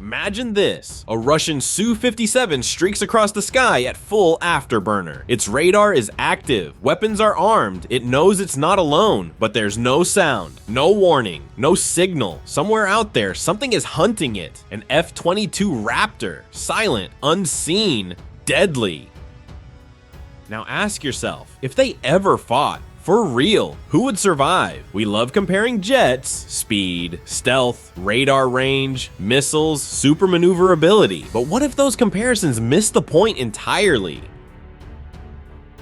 Imagine this. A Russian Su-57 streaks across the sky at full afterburner. Its radar is active, weapons are armed, it knows it's not alone, but there's no sound, no warning, no signal. Somewhere out there, something is hunting it. An F-22 Raptor, silent, unseen, deadly. Now ask yourself, if they ever fought, for real, who would survive? We love comparing jets, speed, stealth, radar range, missiles, supermaneuverability. But what if those comparisons miss the point entirely?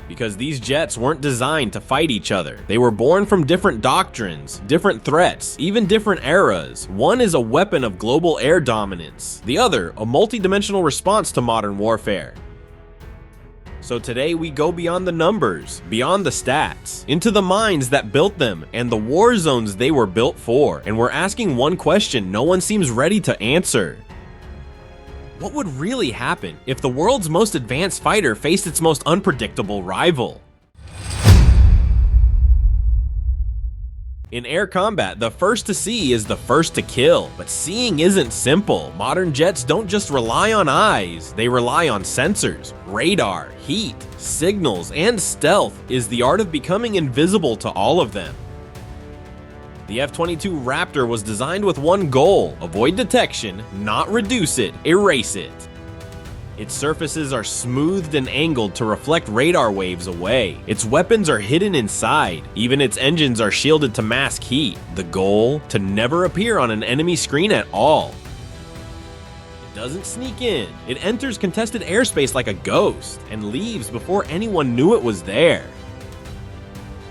Because these jets weren't designed to fight each other. They were born from different doctrines, different threats, even different eras. One is a weapon of global air dominance, the other a multi-dimensional response to modern warfare. So today we go beyond the numbers, beyond the stats, into the minds that built them and the war zones they were built for. And we're asking one question no one seems ready to answer. What would really happen if the world's most advanced fighter faced its most unpredictable rival? In air combat, the first to see is the first to kill, but seeing isn't simple. Modern jets don't just rely on eyes, they rely on sensors, radar, heat, signals, and stealth is the art of becoming invisible to all of them. The F-22 Raptor was designed with one goal: avoid detection, not reduce it, erase it. Its surfaces are smoothed and angled to reflect radar waves away. Its weapons are hidden inside. Even its engines are shielded to mask heat. The goal? To never appear on an enemy screen at all. It doesn't sneak in. It enters contested airspace like a ghost and leaves before anyone knew it was there.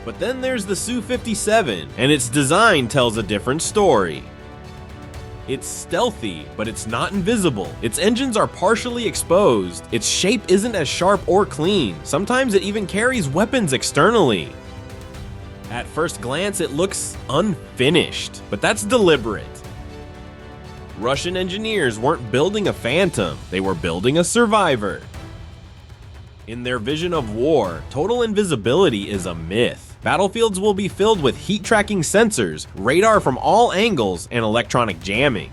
But then there's the Su-57, and its design tells a different story. It's stealthy, but it's not invisible. Its engines are partially exposed. Its shape isn't as sharp or clean. Sometimes it even carries weapons externally. At first glance, it looks unfinished, but that's deliberate. Russian engineers weren't building a phantom, they were building a survivor. In their vision of war, total invisibility is a myth. Battlefields will be filled with heat-tracking sensors, radar from all angles, and electronic jamming.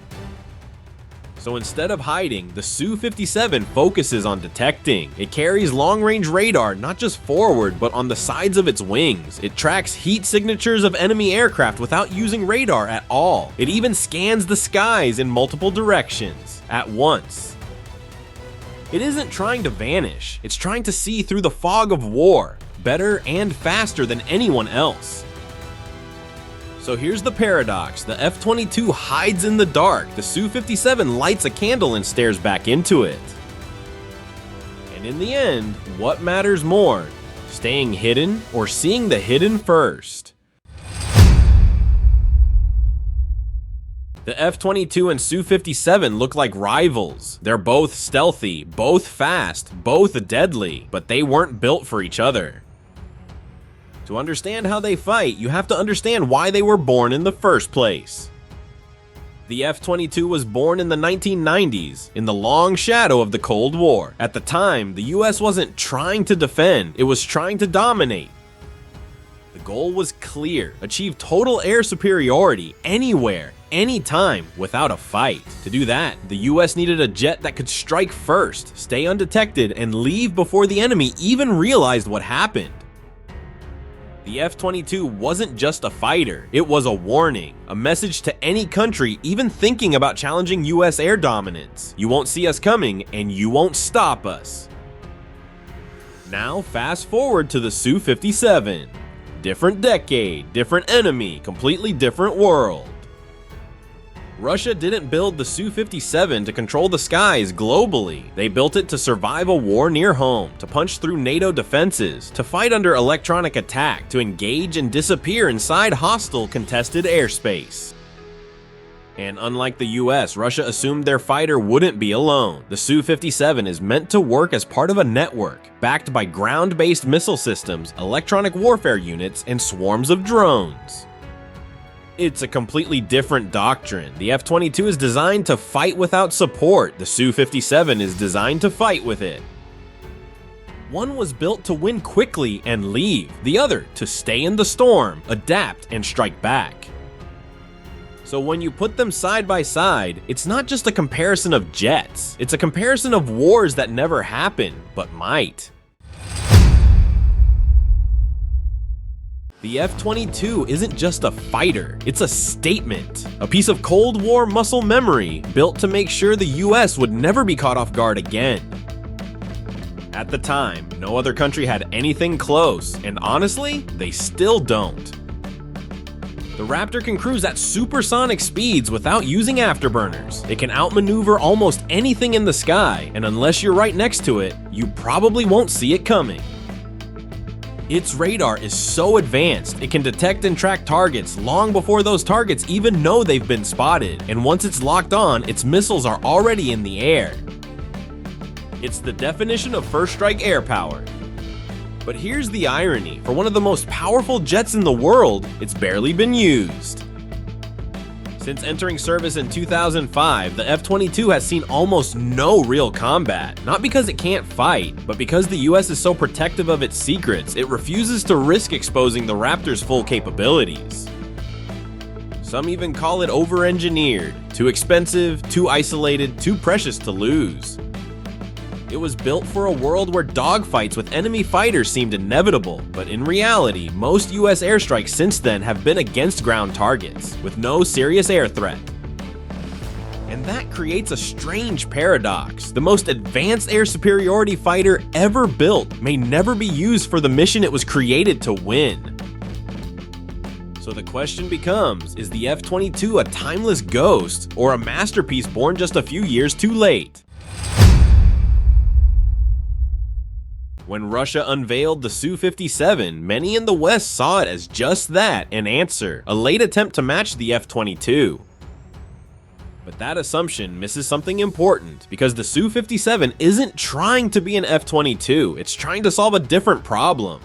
So instead of hiding, the Su-57 focuses on detecting. It carries long-range radar not just forward, but on the sides of its wings. It tracks heat signatures of enemy aircraft without using radar at all. It even scans the skies in multiple directions at once. It isn't trying to vanish, it's trying to see through the fog of war, better and faster than anyone else. So here's the paradox: the F-22 hides in the dark, the Su-57 lights a candle and stares back into it. And in the end, what matters more? Staying hidden or seeing the hidden first? The F-22 and Su-57 look like rivals. They're both stealthy, both fast, both deadly, but they weren't built for each other. To understand how they fight, you have to understand why they were born in the first place. The F-22 was born in the 1990s, in the long shadow of the Cold War. At the time, the US wasn't trying to defend, it was trying to dominate. The goal was clear: achieve total air superiority anywhere, anytime, without a fight. To do that, the US needed a jet that could strike first, stay undetected, and leave before the enemy even realized what happened. The F-22 wasn't just a fighter, it was a warning, a message to any country even thinking about challenging US air dominance. You won't see us coming, and you won't stop us. Now fast forward to the Su-57. Different decade, different enemy, completely different world. Russia didn't build the Su-57 to control the skies globally. They built it to survive a war near home, to punch through NATO defenses, to fight under electronic attack, to engage and disappear inside hostile contested airspace. And unlike the US, Russia assumed their fighter wouldn't be alone. The Su-57 is meant to work as part of a network, backed by ground-based missile systems, electronic warfare units, and swarms of drones. It's a completely different doctrine. The F-22 is designed to fight without support. The Su-57 is designed to fight with it. One was built to win quickly and leave, the other to stay in the storm, adapt, and strike back. So when you put them side by side, it's not just a comparison of jets, it's a comparison of wars that never happened, but might. The F-22 isn't just a fighter, it's a statement. A piece of Cold War muscle memory built to make sure the US would never be caught off guard again. At the time, no other country had anything close, and honestly, they still don't. The Raptor can cruise at supersonic speeds without using afterburners. It can outmaneuver almost anything in the sky, and unless you're right next to it, you probably won't see it coming. Its radar is so advanced, it can detect and track targets long before those targets even know they've been spotted, and once it's locked on, its missiles are already in the air. It's the definition of first strike air power. But here's the irony, for one of the most powerful jets in the world, it's barely been used. Since entering service in 2005, the F-22 has seen almost no real combat, not because it can't fight, but because the US is so protective of its secrets, it refuses to risk exposing the Raptor's full capabilities. Some even call it over-engineered, too expensive, too isolated, too precious to lose. It was built for a world where dogfights with enemy fighters seemed inevitable, but in reality, most US airstrikes since then have been against ground targets, with no serious air threat. And that creates a strange paradox. The most advanced air superiority fighter ever built may never be used for the mission it was created to win. So the question becomes, is the F-22 a timeless ghost, or a masterpiece born just a few years too late? When Russia unveiled the Su-57, many in the West saw it as just that, an answer, a late attempt to match the F-22. But that assumption misses something important, because the Su-57 isn't trying to be an F-22, it's trying to solve a different problem.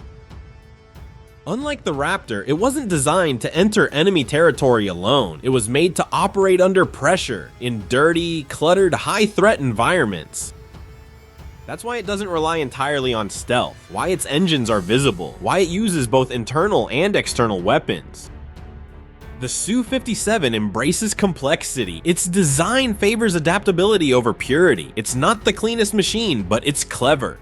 Unlike the Raptor, it wasn't designed to enter enemy territory alone, it was made to operate under pressure, in dirty, cluttered, high-threat environments. That's why it doesn't rely entirely on stealth, why its engines are visible, why it uses both internal and external weapons. The Su-57 embraces complexity. Its design favors adaptability over purity. It's not the cleanest machine, but it's clever.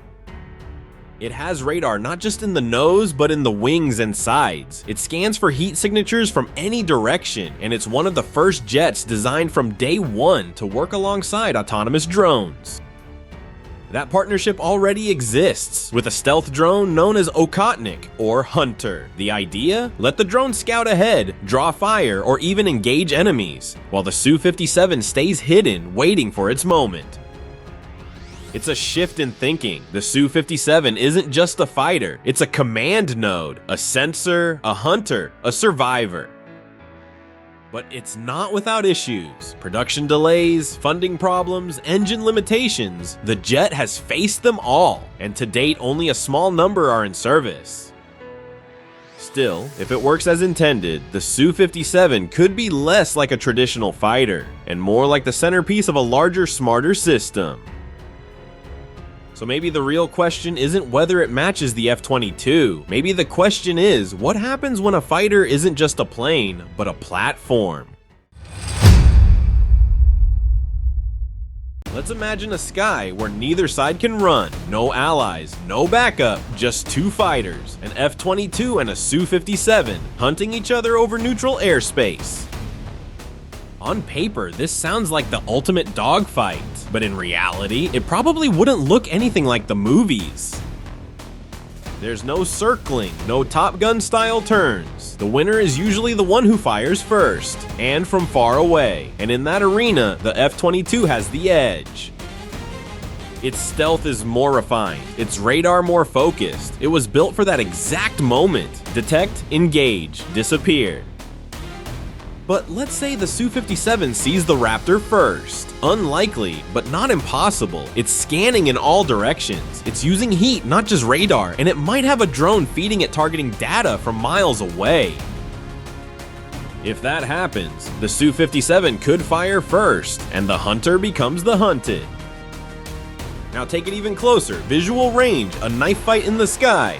It has radar not just in the nose, but in the wings and sides. It scans for heat signatures from any direction, and it's one of the first jets designed from day one to work alongside autonomous drones. That partnership already exists, with a stealth drone known as Okhotnik, or Hunter. The idea? Let the drone scout ahead, draw fire, or even engage enemies, while the Su-57 stays hidden, waiting for its moment. It's a shift in thinking. The Su-57 isn't just a fighter, it's a command node, a sensor, a hunter, a survivor. But it's not without issues. Production delays, funding problems, engine limitations. The jet has faced them all, and to date only a small number are in service. Still, if it works as intended, the Su-57 could be less like a traditional fighter, and more like the centerpiece of a larger, smarter system. So maybe the real question isn't whether it matches the F-22. Maybe the question is, what happens when a fighter isn't just a plane, but a platform? Let's imagine a sky where neither side can run, no allies, no backup, just two fighters, an F-22 and a Su-57, hunting each other over neutral airspace. On paper, this sounds like the ultimate dogfight, but in reality, it probably wouldn't look anything like the movies. There's no circling, no Top Gun style turns. The winner is usually the one who fires first, and from far away, and in that arena, the F-22 has the edge. Its stealth is more refined, its radar more focused. It was built for that exact moment. Detect, engage, disappear. But let's say the Su-57 sees the Raptor first. Unlikely, but not impossible. It's scanning in all directions. It's using heat, not just radar, and it might have a drone feeding it targeting data from miles away. If that happens, the Su-57 could fire first, and the hunter becomes the hunted. Now take it even closer. Visual range, a knife fight in the sky.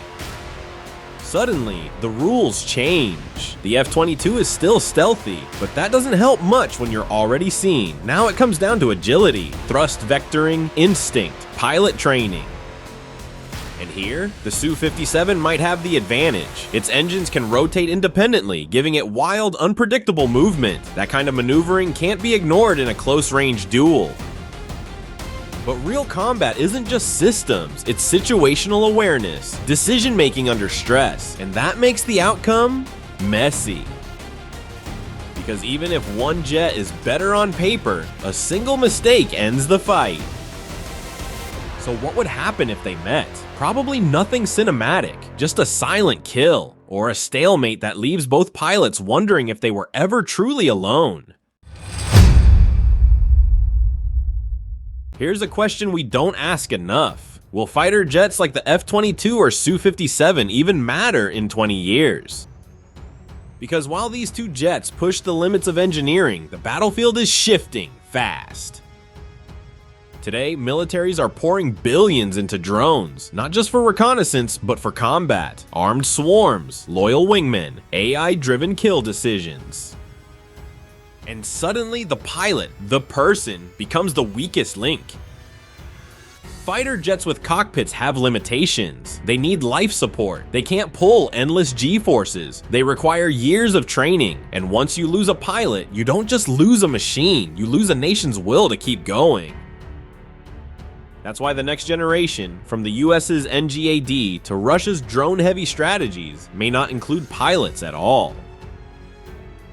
Suddenly, the rules change. The F-22 is still stealthy, but that doesn't help much when you're already seen. Now it comes down to agility, thrust vectoring, instinct, pilot training. And here, the Su-57 might have the advantage. Its engines can rotate independently, giving it wild, unpredictable movement. That kind of maneuvering can't be ignored in a close-range duel. But real combat isn't just systems, it's situational awareness, decision-making under stress, and that makes the outcome messy. Because even if one jet is better on paper, a single mistake ends the fight. So what would happen if they met? Probably nothing cinematic, just a silent kill, or a stalemate that leaves both pilots wondering if they were ever truly alone. Here's a question we don't ask enough. Will fighter jets like the F-22 or Su-57 even matter in 20 years? Because while these two jets push the limits of engineering, the battlefield is shifting fast. Today, militaries are pouring billions into drones, not just for reconnaissance, but for combat, armed swarms, loyal wingmen, AI-driven kill decisions. And suddenly the pilot, the person, becomes the weakest link. Fighter jets with cockpits have limitations. They need life support. They can't pull endless G-forces. They require years of training. And once you lose a pilot, you don't just lose a machine, you lose a nation's will to keep going. That's why the next generation, from the US's NGAD to Russia's drone-heavy strategies, may not include pilots at all.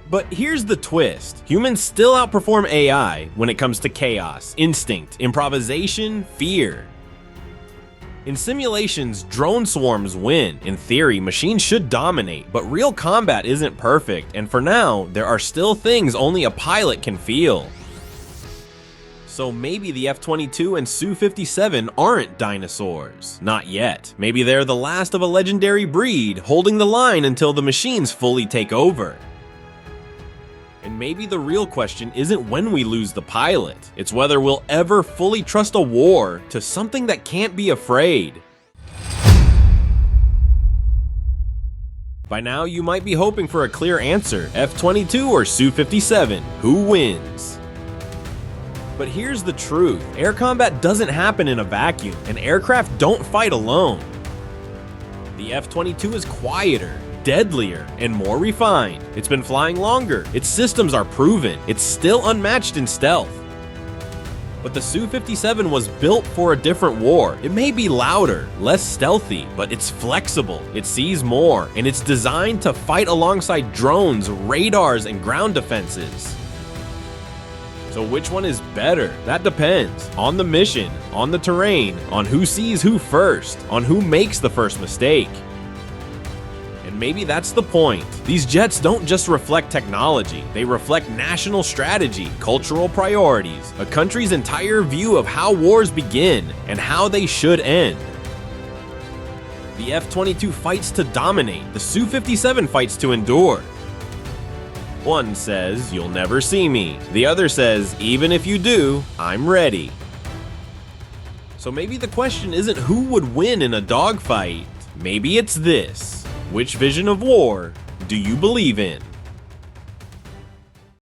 But here's the twist. Humans still outperform AI when it comes to chaos, instinct, improvisation, fear. In simulations, drone swarms win. In theory, machines should dominate, but real combat isn't perfect, and for now, there are still things only a pilot can feel. So maybe the F-22 and Su-57 aren't dinosaurs. Not yet. Maybe they're the last of a legendary breed, holding the line until the machines fully take over. And maybe the real question isn't when we lose the pilot, it's whether we'll ever fully trust a war to something that can't be afraid. By now, you might be hoping for a clear answer, F-22 or Su-57, who wins? But here's the truth, air combat doesn't happen in a vacuum, and aircraft don't fight alone. The F-22 is quieter, deadlier, and more refined. It's been flying longer, its systems are proven, it's still unmatched in stealth. But the Su-57 was built for a different war. It may be louder, less stealthy, but it's flexible, it sees more, and it's designed to fight alongside drones, radars, and ground defenses. So which one is better? That depends. On the mission, on the terrain, on who sees who first, on who makes the first mistake. And maybe that's the point. These jets don't just reflect technology, they reflect national strategy, cultural priorities, a country's entire view of how wars begin and how they should end. The F-22 fights to dominate, the Su-57 fights to endure. One says, "You'll never see me." The other says, "Even if you do, I'm ready." So maybe the question isn't who would win in a dogfight. Maybe it's this. Which vision of war do you believe in?